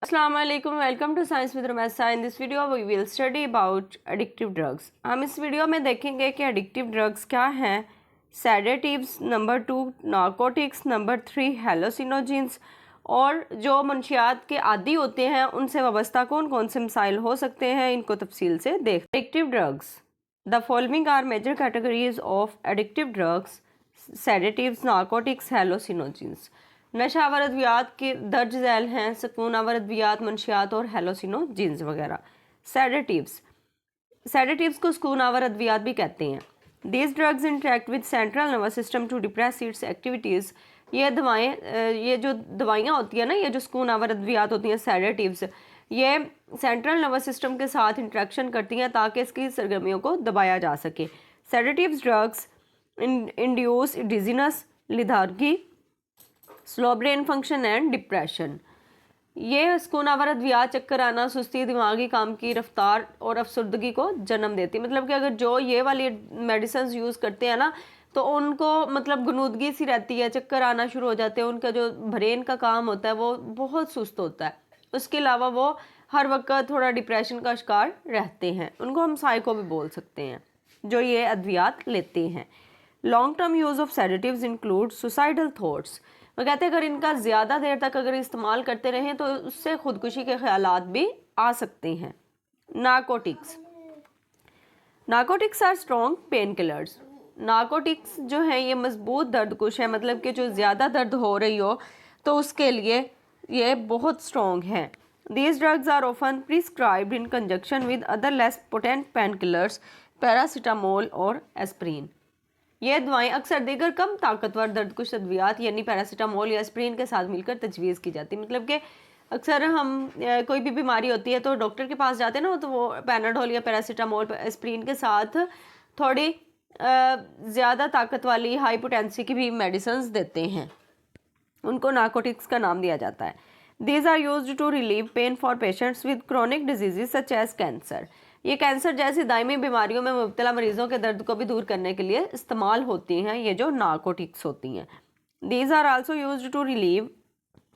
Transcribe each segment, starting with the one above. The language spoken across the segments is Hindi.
अस्सलाम वालेकुम, welcome to science with Rumaisa. In this video we will study about addictive drugs. हम इस वीडियो में देखेंगे कि एडिक्टिव ड्रग्स क्या हैं, सेडेटिव्स, नंबर 2 नारकोटिक्स, नंबर 3 हेलोसिनोजेंस, और जो मंशियात के आदी होते हैं उनसे वाबस्ता कौन कौन से मसाइल हो सकते हैं, इनको तफसील से देख। Addictive drugs, the following are major categories of addictive drugs: sedatives, narcotics, hallucinogens. नशावर अद्वियात के दर्ज झैल हैं सकूनावर अद्वियात, मंशियात और हेलोसिनोजेंस वगैरह। सेडेटिव्स, सेडेटिव्स को सकूनावर अद्वियात भी कहते हैं। These drugs interact with central nervous system to depress its activities. ये जो दवाइयाँ होती हैं ना, ये जो सकूनावर अद्वियात होती हैं सेडेटिव्स, ये सेंट्रल नर्वस सिस्टम के साथ इंटरेक्शन करती हैं ताकि इसकी सरगर्मियों को दबाया जा सके। Sedatives drugs induce dizziness, lethargy, slow brain function and depression. ये सकूनावर अद्वियात चक्कर आना, सुस्ती, दिमागी काम की रफ्तार और अफसरदगी को जन्म देती है। मतलब कि अगर जो ये वाली मेडिसिन यूज़ करते हैं ना, तो उनको मतलब गनूदगी सी रहती है, चक्कर आना शुरू हो जाते हैं, उनका जो ब्रेन का काम होता है वो बहुत सुस्त होता है। उसके अलावा वो हर वक्त थोड़ा डिप्रेशन का शिकार रहते हैं। उनको हम साइको भी बोल सकते हैं जो ये अद्वियात लेते हैं। Long term use of sedatives include suicidal thoughts. वो कहते हैं अगर इनका ज़्यादा देर तक अगर इस्तेमाल करते रहें तो उससे खुदकुशी के ख्यालात भी आ सकते हैं। Narcotics, narcotics are strong pain killers. Narcotics जो है ये मजबूत दर्दकुश है, मतलब कि जो ज़्यादा दर्द हो रही हो तो उसके लिए ये बहुत स्ट्रॉन्ग है। These drugs are often prescribed in conjunction with other less potent pain killers, paracetamol और एस्प्रिन। ये दवाएं अक्सर दीगर कम ताकतवर दर्दकुश अद्वियात यानी पैरासीटामोल या एस्प्रिन के साथ मिलकर तजवीज़ की जाती है। मतलब कि अक्सर हम कोई भी बीमारी होती है तो डॉक्टर के पास जाते हैं ना, तो वो पैनाडोल या पैरासीटामोल एस्प्रिन के साथ थोड़ी ज़्यादा ताकत वाली हाई पोटेंसी की भी मेडिसिन देते हैं। उनको नारकोटिक्स का नाम दिया जाता है। These are used to relieve pain for patients with chronic diseases such as cancer. ये कैंसर जैसी दायमी बीमारियों में मुब्तला मरीजों के दर्द को भी दूर करने के लिए इस्तेमाल होती हैं ये जो नारकोटिक्स होती हैं। These are also used to relieve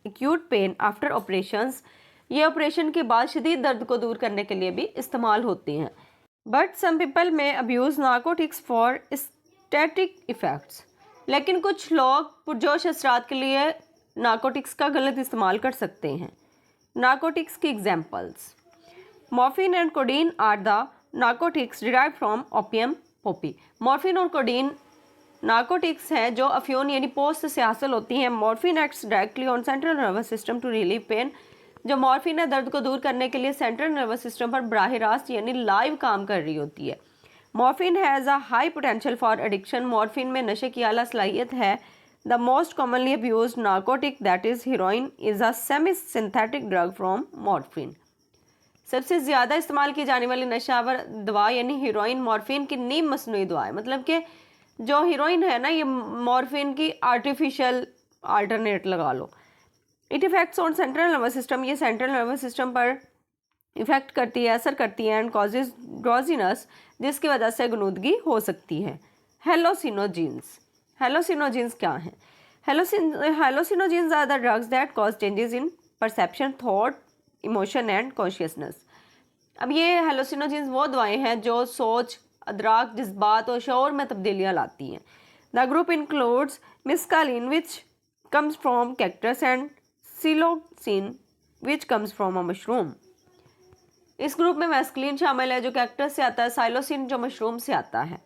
acute pain after operations. ये ऑपरेशन के बाद शदीद दर्द को दूर करने के लिए भी इस्तेमाल होती हैं। बट सम पीपल में abuse narcotics for static effects. लेकिन कुछ लोग पुरजोश असरात के लिए नारकोटिक्स का गलत इस्तेमाल कर सकते हैं। नारकोटिक्स की examples: morphine and codeine are the narcotics derive from opium poppy. Morphine और कोडीन नारकोटिक्स हैं जो अफ्यून यानी पोस्त से हासिल होती हैं। Morphine acts directly on central nervous system to relieve pain. जो मॉर्फिन है दर्द को दूर करने के लिए सेंट्रल नर्वस सिस्टम पर बराह रास्त यानी लाइव काम कर रही होती है। Morphine has a high potential for addiction. Morphine में नशे की आला सलाहियत है। The most commonly abused narcotic that is heroine is a semi synthetic drug from morphine. सबसे ज़्यादा इस्तेमाल की जाने वाली नशावर दवा यानी हीरोइन मॉर्फिन की नीम मसनूई दवा है। मतलब कि जो हीरोइन है ना, ये मॉर्फिन की आर्टिफिशियल अल्टरनेट लगा लो। It effects on central nervous system. ये सेंट्रल नर्वस सिस्टम पर इफेक्ट करती है, असर करती है। एंड कॉजेज ड्रोजीनस, जिसकी वजह से गनूदगी हो सकती है। हेलोसिनोजेंस, हेलोसिनोजेंस क्या है? Hallucinogens are the drugs that cause changes in perception, thought, emotion and consciousness. अब ये हेलोसिनोजेंस वो दवाएं हैं जो सोच, अदराक, जज्बात और शऊर में तब्दीलियाँ लाती हैं। The group includes mescaline which comes from cactus and psilocin which comes from a mushroom. इस ग्रुप में मैस्कलिन शामिल है जो कैक्टस से आता है, साइलोसिन जो मशरूम से आता है।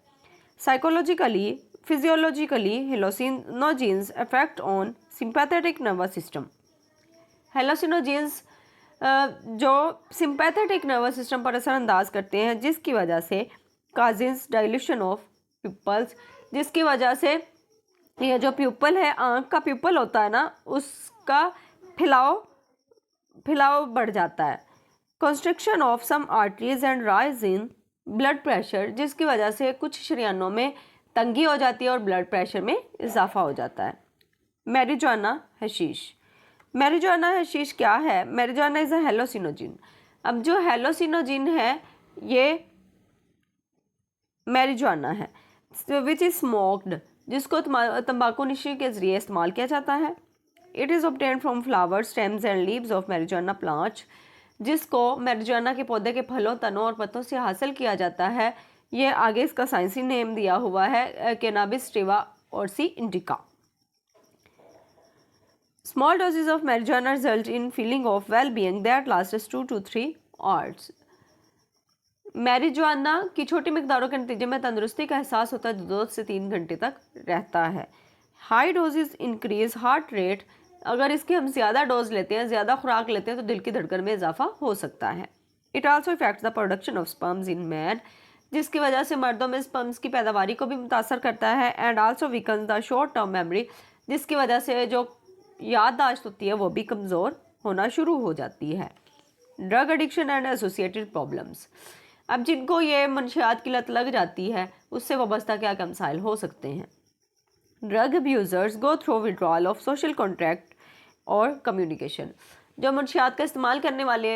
Psychologically, physiologically हेलोसिनोजेंस affect on sympathetic nervous system. हेलोसिनोजेंस जो सिंपैथेटिक नर्वस सिस्टम पर असरअंदाज करते हैं, जिसकी वजह से काजिन्स डाइल्यूशन ऑफ प्यूपल्स, जिसकी वजह से ये जो प्यूपल है, आँख का प्यूपल होता है ना, उसका फैलाव बढ़ जाता है। Construction of some arteries and rise in blood pressure, जिसकी वजह से कुछ शरीयानों में तंगी हो जाती है और ब्लड प्रेशर में इजाफा हो जाता है। मैरिजुआना हशीश, मैरिजुआना हशीश क्या है? Marijuana is a hallucinogen. अब जो हेलोसिनोजिन है ये मैरिजुआना है विच इज़ स्मोक्ड, जिसको तंबाकू नशी के ज़रिए इस्तेमाल किया जाता है। It is obtained from flower stems and leaves of marijuana plant, जिसको मैरिजुआना के पौधे के फलों, तनों और पत्तों से हासिल किया जाता है। ये आगे इसका साइंसी नेम दिया हुआ है cannabis sativa or indica. Small doses of marijuana result in feeling of well-being that lasts 2 to 3 hours. Marijuana की छोटी मिकदारों के नतीजे में तंदुरुस्ती का एहसास होता है जो 2 से 3 घंटे तक रहता है। High doses increase heart rate, अगर इसकी हम ज़्यादा डोज लेते हैं, ज़्यादा खुराक लेते हैं तो दिल की धड़कन में इजाफा हो सकता है। It also effects the production of sperms in man, जिसकी वजह से मर्दों में स्पर्म्स की पैदावारी को भी मुतासर करता है। And also weakens the short term memory, जिसकी वजह से जो याददाश्त होती है वो भी कमज़ोर होना शुरू हो जाती है। Drug addiction and associated problems, अब जिनको ये मंशियात की लत लग जाती है उससे वाबस्ता क्या क्या मसाइल हो सकते हैं। Drug abusers go through withdrawal of social contract और कम्युनिकेशन, जो मंशियात का इस्तेमाल करने वाले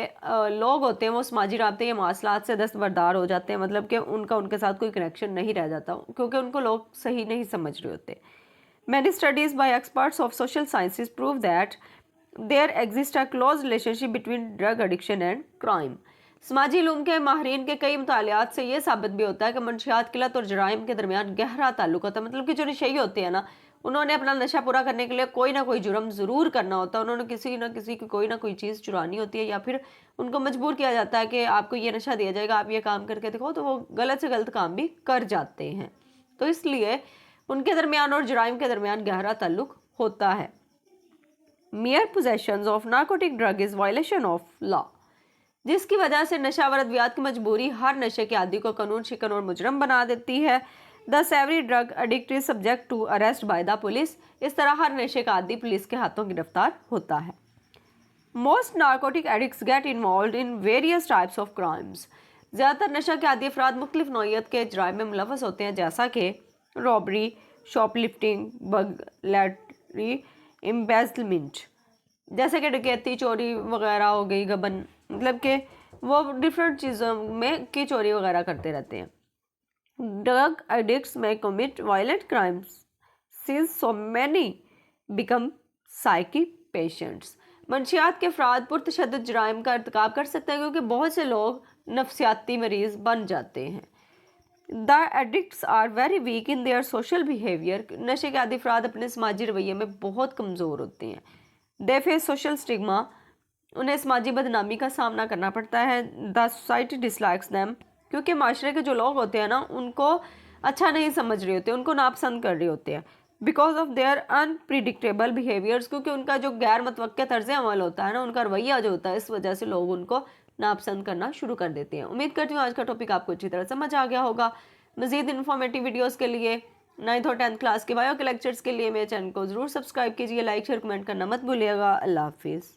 लोग होते हैं वो समाजी राब्ते या मवासलात से दस्तबरदार हो जाते हैं, मतलब कि उनके साथ कोई कनेक्शन नहीं रह जाता क्योंकि उनको लोग सही नहीं समझ रहे होते। Many studies by experts of social sciences prove that there exists a close relationship between drug addiction and crime. समाजी इल्म के माहिरीन के कई मुतालियात से ये साबित भी होता है कि मंशियात की लत और जराइम के दरमियान गहरा ताल्लुक होता है। मतलब कि जो नशेई होते हैं ना, उन्होंने अपना नशा पूरा करने के लिए कोई ना कोई जुर्म ज़रूर करना होता है। उन्होंने किसी की कोई ना कोई चीज़ चुरानी होती है या फिर उनको मजबूर किया जाता है कि आपको ये नशा दिया जाएगा, आप ये काम करके दिखाओ, तो वो गलत से गलत काम भी कर जाते हैं। तो इसलिए उनके दरमियान और जराइम के दरमियान गहरा ताल्लुक होता है। मियर possession of narcotic drug is violation of law, जिसकी वजह से नशावर अद्वियात की मजबूरी हर नशे के आदि को कानून शिकन और मुजरम बना देती है। Thus every drug addict is subject to arrest by the police, इस तरह हर नशे का आदि पुलिस के हाथों गिरफ्तार होता है। Most narcotic addicts get involve in various types of crimes, ज़्यादातर नशा के आदि अफराद मुख्तलिफ नौइयत के जराइम में मुलव्वस होते हैं, जैसा कि रॉबरी, शॉपलिफ्टिंग, बगलरी, एम्बेजलमेंट, जैसे कि डकैती, चोरी वगैरह हो गई, गबन, मतलब कि वो डिफरेंट चीज़ों में की चोरी वगैरह करते रहते हैं। ड्रग एडिक्ट्स में commit violent crimes since so many become psychic patients, मंशियात के अफराद पुरतशद्दुद जराइम का इर्तिकाब कर सकते हैं क्योंकि बहुत से लोग नफ्सियाती मरीज बन जाते हैं। The addicts are very weak in their social behaviour, नशे के आदि अफराद अपने समाजी रवैये में बहुत कमज़ोर होते हैं। दे फेस सोशल स्टिग्मा, उन्हें समाजी बदनामी का सामना करना पड़ता है। द सोसाइटी डिसलाइक्स दैम, क्योंकि माशरे के जो लोग होते हैं ना उनको अच्छा नहीं समझ रहे होते, उनको नापसंद कर रहे होते हैं। Because of their unpredictable behaviours, क्योंकि उनका जो गैर मुतवक्किल तर्ज अमल होता है ना, उनका रवैया जो होता है, इस वजह से लोग उनको नापसंद करना शुरू कर देते हैं। उम्मीद करती हूँ आज का टॉपिक आपको अच्छी तरह समझ आ गया होगा। मज़ीद इन्फॉर्मेटिव वीडियोस के लिए 9th और 10th क्लास के बायो के लेक्चर्स के लिए मेरे चैनल को ज़रूर सब्सक्राइब कीजिए, लाइक शेयर कमेंट करना मत भूलिएगा। अल्लाह हाफिज़।